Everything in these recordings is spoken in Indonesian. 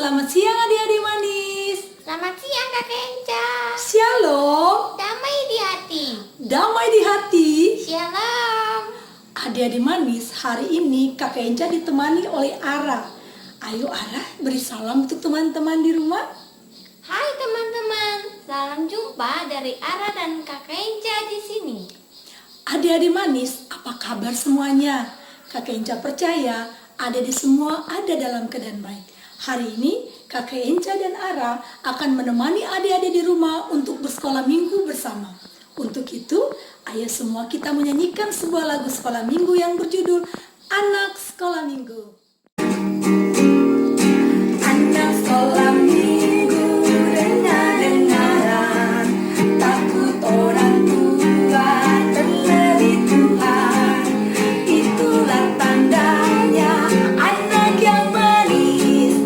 Selamat siang adik-adik manis. Selamat siang Kakek Enca. Shalom. Damai di hati. Damai di hati. Shalom. Adik-adik manis, hari ini Kakek Enca ditemani oleh Ara. Ayo Ara, beri salam untuk teman-teman di rumah. Hai teman-teman, salam jumpa dari Ara dan Kakek Enca di sini. Adik-adik manis, apa kabar semuanya? Kakek Enca percaya adik-adik semua ada dalam keadaan baik. Hari ini Kakek Enca dan Ara akan menemani adik-adik di rumah untuk bersekolah minggu bersama. Untuk itu, ayo semua kita menyanyikan sebuah lagu sekolah minggu yang berjudul Anak Sekolah Minggu. Anak sekolah minggu, dengar-dengaran, takut orang tua, terlebih Tuhan. Itulah tandanya anak yang manis,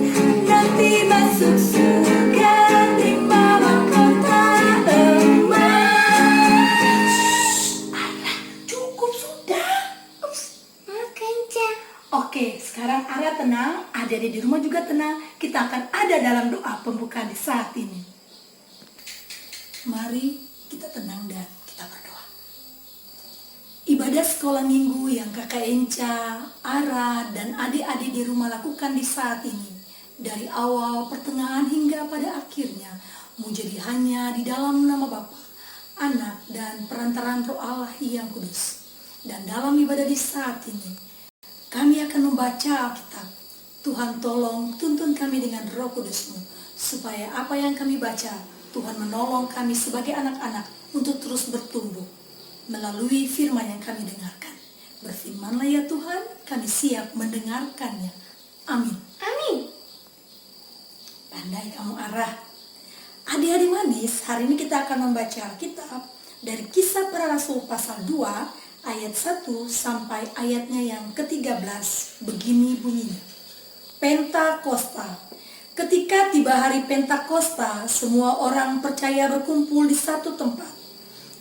nanti masuk surga di mahkota emas. Ara, cukup sudah. Kakek Enca. Oke, sekarang Ara tenang, adik-adik di rumah juga tenang. Kita akan ada dalam doa pembukaan di saat ini. Mari kita tenang dan kita berdoa. Ibadah sekolah minggu yang Kakak Enca, Ara, dan adik-adik di rumah lakukan di saat ini, dari awal, pertengahan hingga pada akhirnya, menjadi hanya di dalam nama Bapa, Anak, dan perantaraan Roh Allah yang kudus. Dan dalam ibadah di saat ini, kami akan membaca Alkitab. Tuhan tolong tuntun kami dengan Roh Kudus-Mu, supaya apa yang kami baca, Tuhan menolong kami sebagai anak-anak untuk terus bertumbuh melalui firman yang kami dengarkan. Berfirmanlah ya Tuhan, kami siap mendengarkannya. Amin. Amin. Pandai kamu Ara. Adik-adik manis, hari ini kita akan membaca Alkitab dari Kisah Para Rasul pasal 2 ayat 1 sampai ayatnya yang ke-13. Begini bunyinya. Pentakosta. Ketika tiba hari Pentakosta, semua orang percaya berkumpul di satu tempat.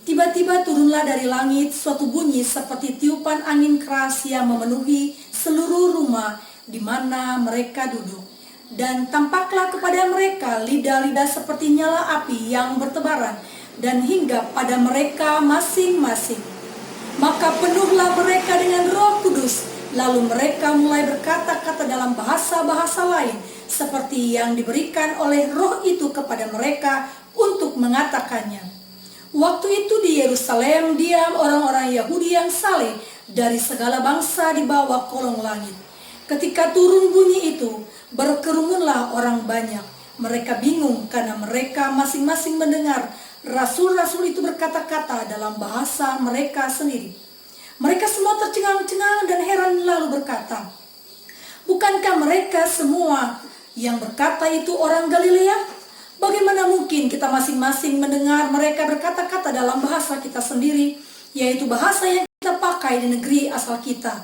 Tiba-tiba turunlah dari langit suatu bunyi seperti tiupan angin keras yang memenuhi seluruh rumah di mana mereka duduk. Dan tampaklah kepada mereka lidah-lidah seperti nyala api yang bertebaran dan hinggap pada mereka masing-masing. Maka penuhlah mereka dengan Roh Kudus, lalu mereka mulai berkata-kata dalam bahasa-bahasa lain seperti yang diberikan oleh Roh itu kepada mereka untuk mengatakannya. Waktu itu di Yerusalem diam orang-orang Yahudi yang saleh dari segala bangsa di bawah kolong langit. Ketika turun bunyi itu, berkerumunlah orang banyak. Mereka bingung karena mereka masing-masing mendengar rasul-rasul itu berkata-kata dalam bahasa mereka sendiri. Mereka semua tercengang-cengang dan heran lalu berkata, "Bukankah mereka semua yang berkata itu orang Galilea? Bagaimana mungkin kita masing-masing mendengar mereka berkata-kata dalam bahasa kita sendiri, yaitu bahasa yang kita pakai di negeri asal kita?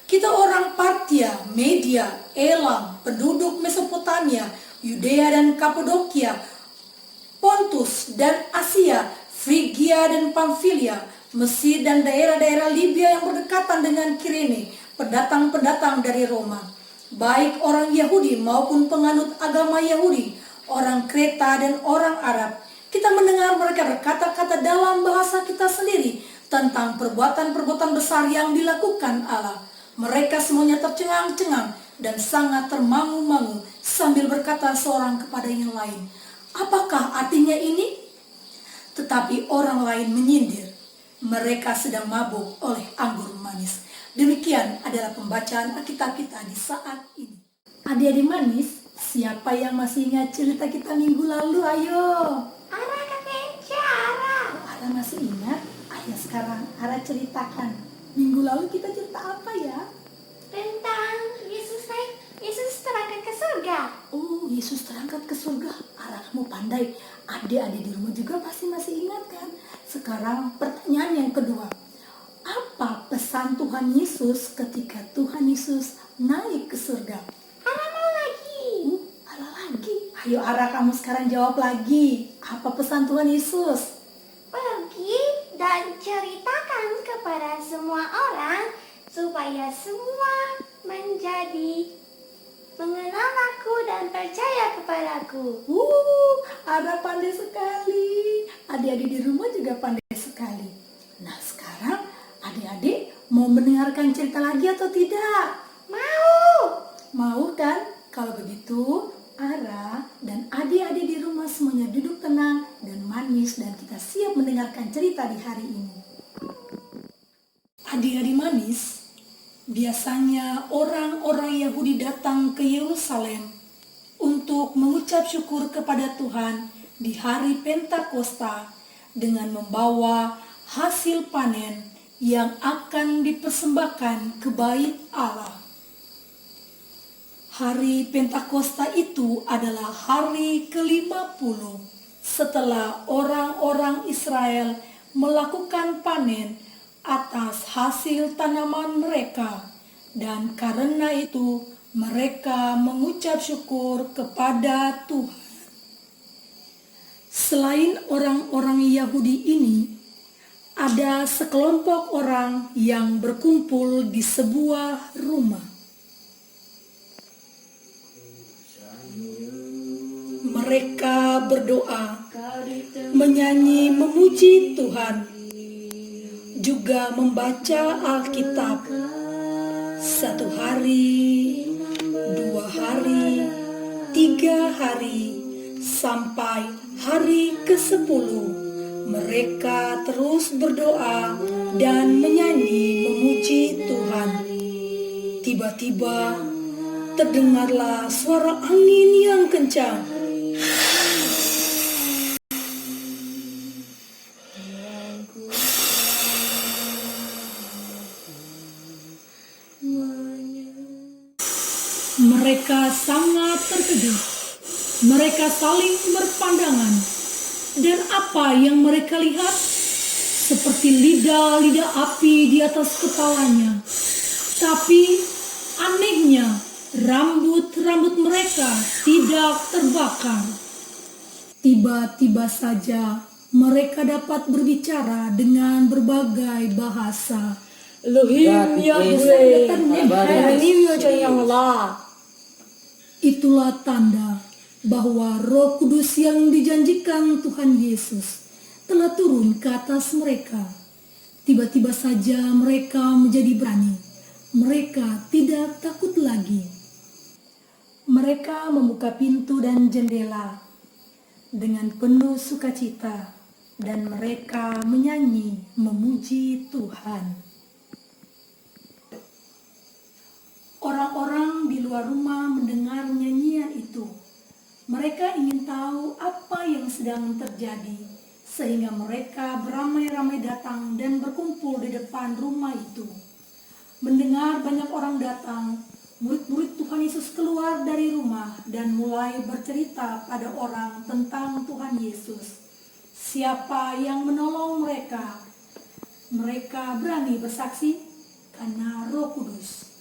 Kita orang Partia, Media, Elam, penduduk Mesopotamia, Yudea dan Kapadokia, Pontus dan Asia, Frigia dan Pamfilia, Mesir dan daerah-daerah Libya yang berdekatan dengan Kirene, pendatang-pendatang dari Roma, baik orang Yahudi maupun penganut agama Yahudi, orang Kreta dan orang Arab. Kita mendengar mereka berkata-kata dalam bahasa kita sendiri tentang perbuatan-perbuatan besar yang dilakukan Allah. Mereka semuanya tercengang-cengang dan sangat termangu-mangu sambil berkata seorang kepada yang lain, "Apakah artinya ini?" Tetapi orang lain menyindir, "Mereka sedang mabuk oleh anggur manis." Demikian adalah pembacaan Alkitab kita di saat ini. Adik-adik manis, siapa yang masih ingat cerita kita minggu lalu? Ayo. Ara, Kakek Enca, Ara. Ara masih ingat? Ayo sekarang Ara ceritakan. Minggu lalu kita cerita apa ya? Tentang Yesus terangkat ke surga. Oh, Yesus terangkat ke surga. Ara, kamu pandai. Adik-adik di rumah juga pasti masih ingat kan? Sekarang pertanyaan yang kedua. Apa pesan Tuhan Yesus ketika Tuhan Yesus naik ke surga? Ara mau lagi. Ara lagi. Ayo Ara, kamu sekarang jawab lagi. Apa pesan Tuhan Yesus? Pergi dan ceritakan kepada semua orang supaya semua menjadi mengenal aku dan dan percaya kepadaku. Ara pandai sekali. Adik-adik di rumah juga pandai sekali. Nah, sekarang adik-adik mau mendengarkan cerita lagi atau tidak? Mau. Mau kan? Kalau begitu, Ara dan adik-adik di rumah semuanya duduk tenang dan manis dan kita siap mendengarkan cerita di hari ini. Adik-adik manis, biasanya orang-orang Yahudi datang ke Yerusalem untuk mengucap syukur kepada Tuhan di hari Pentakosta dengan membawa hasil panen yang akan dipersembahkan ke bait Allah. Hari Pentakosta itu adalah hari ke-50 setelah orang-orang Israel melakukan panen atas hasil tanaman mereka, dan karena itu mereka mengucap syukur kepada Tuhan. Selain orang-orang Yahudi ini, ada sekelompok orang yang berkumpul di sebuah rumah. Mereka berdoa, menyanyi memuji Tuhan, juga membaca Alkitab. 1 hari, 2 hari, 3 hari, sampai hari ke-10. Mereka terus berdoa dan menyanyi memuji Tuhan. Tiba-tiba terdengarlah suara angin yang kencang. Mereka sangat terkejut. Mereka saling berpandangan. Dan apa yang mereka lihat? Seperti lidah-lidah api di atas kepalanya. Tapi anehnya, rambut-rambut mereka tidak terbakar. Tiba-tiba saja mereka dapat berbicara dengan berbagai bahasa. Elohim Yahweh, itulah tanda bahwa Roh Kudus yang dijanjikan Tuhan Yesus telah turun ke atas mereka. Tiba-tiba saja mereka menjadi berani. Mereka tidak takut lagi. Mereka membuka pintu dan jendela dengan penuh sukacita dan mereka menyanyi memuji Tuhan. Orang-orang di luar rumah mendengar nyanyian itu. Mereka ingin tahu apa yang sedang terjadi, sehingga mereka beramai-ramai datang dan berkumpul di depan rumah itu. Mendengar banyak orang datang, murid-murid Tuhan Yesus keluar dari rumah dan mulai bercerita pada orang tentang Tuhan Yesus. Siapa yang menolong mereka? Mereka berani bersaksi karena Roh Kudus.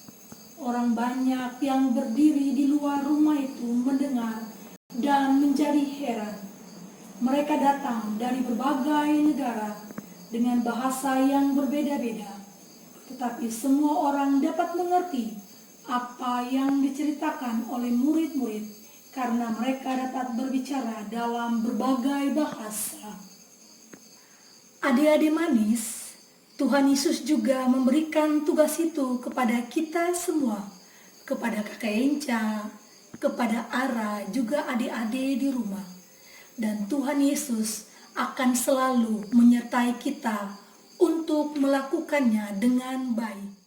Orang banyak yang berdiri di luar rumah itu mendengar dan menjadi heran. Mereka datang dari berbagai negara dengan bahasa yang berbeda-beda. Tetapi semua orang dapat mengerti apa yang diceritakan oleh murid-murid karena mereka dapat berbicara dalam berbagai bahasa. Adik-adik manis, Tuhan Yesus juga memberikan tugas itu kepada kita semua, kepada Kakak Enca, kepada Ara, juga adik-adik di rumah. Dan Tuhan Yesus akan selalu menyertai kita untuk melakukannya dengan baik.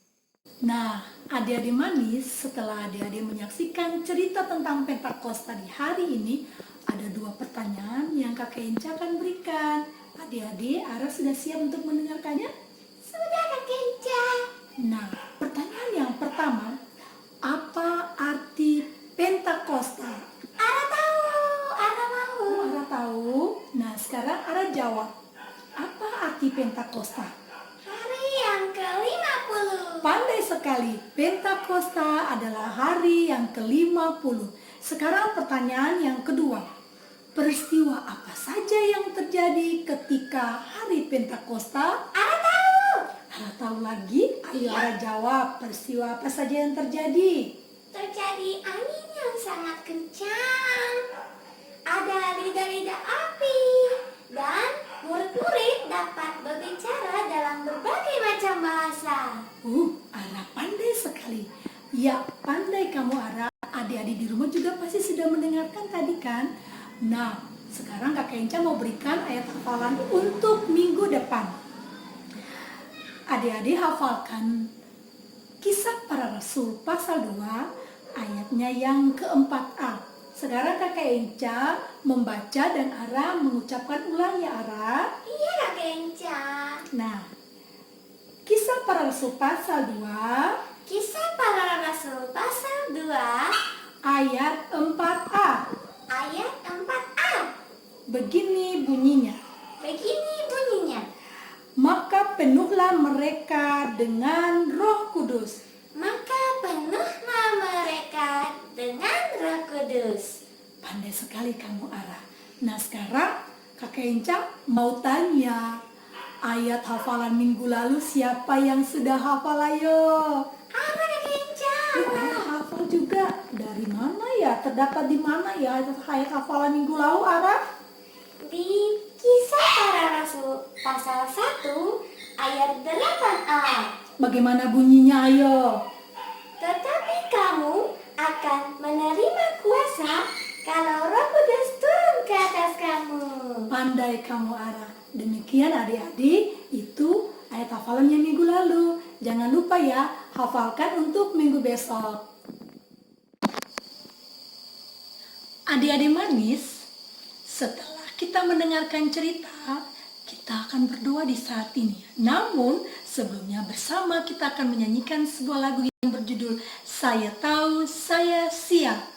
Nah, adik-adik manis, setelah adik-adik menyaksikan cerita tentang Pentakosta di hari ini, ada 2 pertanyaan yang Kakak Enca akan berikan. Adik-adik, Ara sudah siap untuk mendengarkannya? Sudah, Kak Enca. Nah, pertanyaan yang pertama, apa arti Pentakosta? Ara tahu, Ara mau. Ara tahu. Nah, sekarang Ara jawab. Apa arti Pentakosta? Hari yang ke-50. Pandai sekali. Pentakosta adalah hari yang ke-50. Sekarang pertanyaan yang kedua. Peristiwa apa saja yang terjadi ketika hari Pentakosta? Ara tahu. Ara tahu lagi? Ayo Ara jawab. Peristiwa apa saja yang terjadi? Terjadi angin yang sangat kencang. di rumah juga pasti sudah mendengarkan tadi kan? Nah, sekarang Kakak Enca mau berikan ayat hafalan untuk minggu depan. Adik-adik hafalkan Kisah Para Rasul pasal 2 ayatnya yang keempat-A. Sekarang Kakak Enca membaca dan Ara mengucapkan ulang ya Ara. Iya Kakak Enca. Nah, Kisah Para Rasul pasal 2 Kisah Para Rasul pasal 2 ayat 4a. ayat 4a. Begini bunyinya. Begini bunyinya. Maka penuhlah mereka dengan Roh Kudus. Maka penuhlah mereka dengan Roh Kudus. Pandai sekali kamu Ara. Nah sekarang Kakak Enca mau tanya, ayat hafalan minggu lalu siapa yang sudah hafal ayo? Apa Kakak Enca? Ara hafal juga. Dari mana ya? Terdapat di mana ya ayat hafalan minggu lalu Ara? Di Kisah Para Rasul pasal 1 ayat 8a. Bagaimana bunyinya ayo? Tetapi kamu akan menerima kuasa kalau Roh Kudus turun ke atas kamu. Pandai kamu Ara. Demikian adik-adik, itu ayat hafalannya minggu lalu. Jangan lupa ya, hafalkan untuk minggu besok. Adik-adik manis, setelah kita mendengarkan cerita, kita akan berdoa di saat ini. Namun, sebelumnya bersama kita akan menyanyikan sebuah lagu yang berjudul Saya Tahu Saya Siap.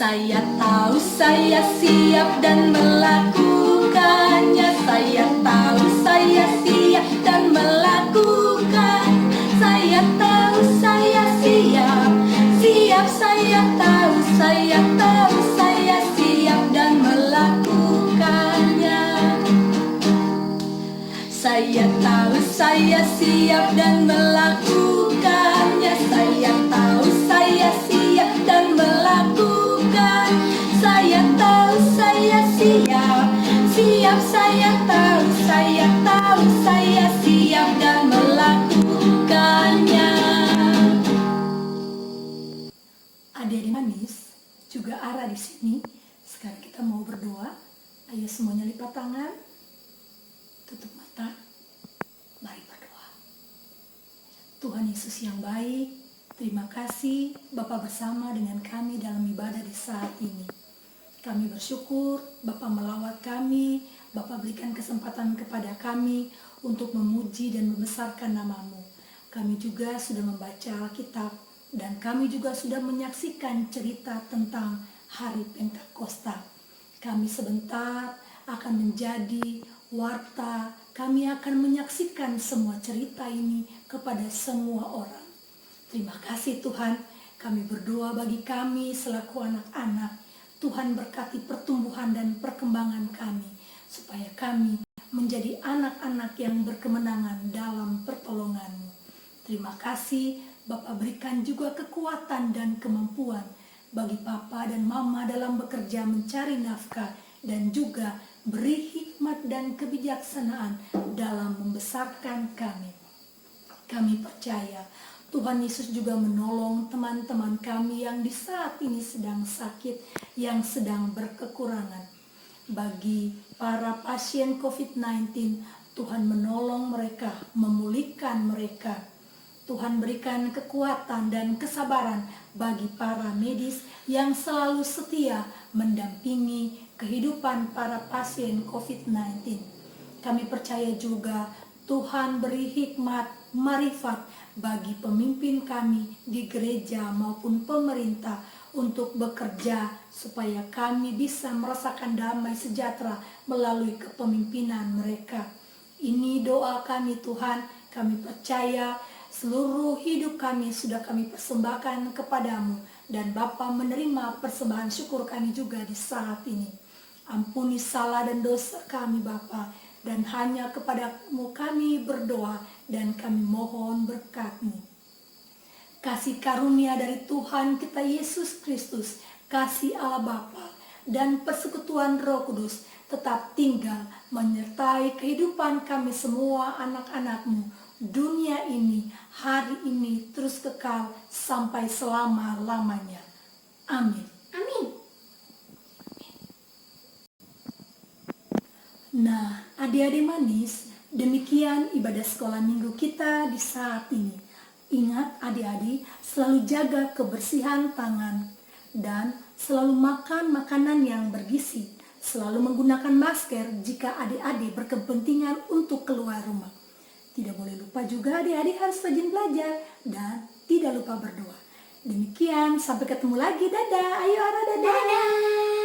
Saya tahu saya siap dan melakukannya. Saya tahu saya siap dan melakukan. Saya tahu saya siap. Siap saya tahu saya siap dan melakukannya. Saya tahu saya siap dan melakukannya. Saya tahu saya siap dan melakukan. Saya tahu saya siap. Siap saya tahu saya siap dan melakukannya. Adik-adik manis, juga Ara di sini. Sekarang kita mau berdoa. Ayo semuanya lipat tangan. Tutup mata. Mari berdoa. Tuhan Yesus yang baik, terima kasih Bapa bersama dengan kami dalam ibadah di saat ini. Kami bersyukur Bapa melawat kami, Bapa berikan kesempatan kepada kami untuk memuji dan membesarkan nama-Mu. Kami juga sudah membaca Alkitab dan kami juga sudah menyaksikan cerita tentang Hari Pentakosta. Kami sebentar akan menjadi warta, kami akan menyaksikan semua cerita ini kepada semua orang. Terima kasih Tuhan, kami berdoa bagi kami selaku anak-anak. Tuhan berkati pertumbuhan dan perkembangan kami, supaya kami menjadi anak-anak yang berkemenangan dalam pertolongan-Mu. Terima kasih, Bapa berikan juga kekuatan dan kemampuan bagi Papa dan Mama dalam bekerja mencari nafkah, dan juga beri hikmat dan kebijaksanaan dalam membesarkan kami. Kami percaya Tuhan Yesus juga menolong teman-teman kami yang di saat ini sedang sakit, yang sedang berkekurangan. Bagi para pasien COVID-19, Tuhan menolong mereka, memulihkan mereka. Tuhan berikan kekuatan dan kesabaran bagi para medis yang selalu setia mendampingi kehidupan para pasien COVID-19. Kami percaya juga Tuhan beri hikmat, marifat bagi pemimpin kami di gereja maupun pemerintah untuk bekerja supaya kami bisa merasakan damai sejahtera melalui kepemimpinan mereka. Ini doa kami Tuhan, kami percaya seluruh hidup kami sudah kami persembahkan kepadamu, dan Bapa menerima persembahan syukur kami juga di saat ini. Ampuni salah dan dosa kami Bapa, dan hanya kepadamu kami berdoa dan kami mohon berkat-Mu. Kasih karunia dari Tuhan kita Yesus Kristus, kasih Allah Bapa, dan persekutuan Roh Kudus tetap tinggal menyertai kehidupan kami semua anak-anak-Mu dunia ini, hari ini terus kekal sampai selama-lamanya. Amin. Amin. Nah, adik-adik manis, demikian ibadah sekolah minggu kita di saat ini. Ingat adik-adik, selalu jaga kebersihan tangan dan selalu makan makanan yang bergizi. Selalu menggunakan masker jika adik-adik berkepentingan untuk keluar rumah. Tidak boleh lupa juga adik-adik harus rajin belajar dan tidak lupa berdoa. Demikian, sampai ketemu lagi. Dadah. Ayo Ara, dadah. Dadah.